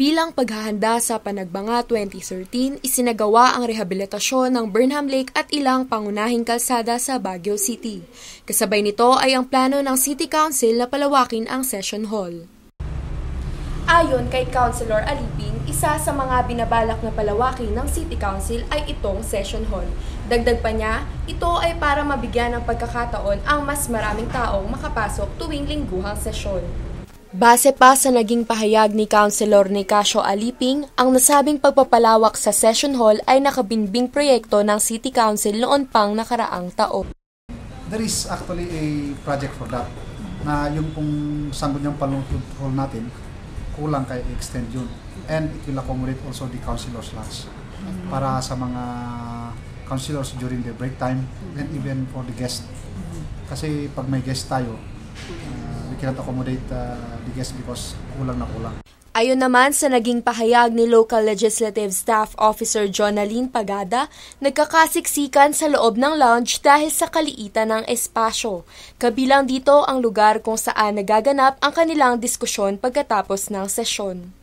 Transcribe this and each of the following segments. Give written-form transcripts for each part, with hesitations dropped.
Bilang paghahanda sa Panagbanga 2013, isinagawa ang rehabilitasyon ng Burnham Lake at ilang pangunahing kalsada sa Baguio City. Kasabay nito ay ang plano ng City Council na palawakin ang Session Hall. Ayon kay Councilor Aliping, isa sa mga binabalak na palawakin ng City Council ay itong Session Hall. Dagdag pa niya, ito ay para mabigyan ng pagkakataon ang mas maraming taong makapasok tuwing lingguhang sesyon. Base pa sa naging pahayag ni Councilor Nicasio Aliping, ang nasabing pagpapalawak sa Session Hall ay nakabinbing proyekto ng City Council noon pang nakaraang taon. There is actually a project for that na yung kung sangod yung palungkod hall natin, kulang kay extend yun. And it will accommodate also the councilors' lunch para sa mga councilors during the break time and even for the guests. Kasi pag may guest tayo, we cannot accommodate the guests because kulang na kulang. Ayon naman sa naging pahayag ni Local Legislative Staff Officer Jonaline Pagada, nagkakasiksikan sa loob ng lounge dahil sa kaliitan ng espasyo. Kabilang dito ang lugar kung saan nagaganap ang kanilang diskusyon pagkatapos ng sesyon.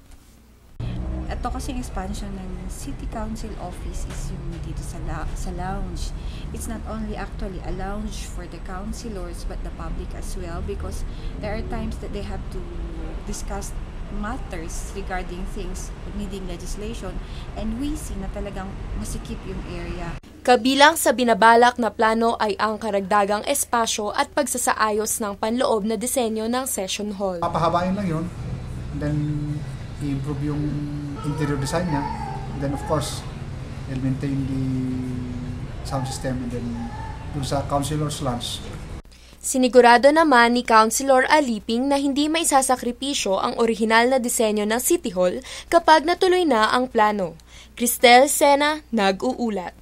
Ito kasing expansion ng City Council office is yung dito sa lounge. It's not only actually a lounge for the councilors but the public as well, because there are times that they have to discuss matters regarding things needing legislation, and we see na talagang masikip yung area. Kabilang sa binabalak na plano ay ang karagdagang espasyo at pagsasaayos ng panloob na disenyo ng Session Hall. Papahabain lang yun, and then i-improve yung interior design niya, and then of course they'll maintain the sound system, and then dun sa councilors' lunch. Sinigurado naman ni Councilor Aliping na hindi maisasakripisyo ang orihinal na disenyo ng City Hall kapag natuloy na ang plano. Cristel Sena, nag-uulat.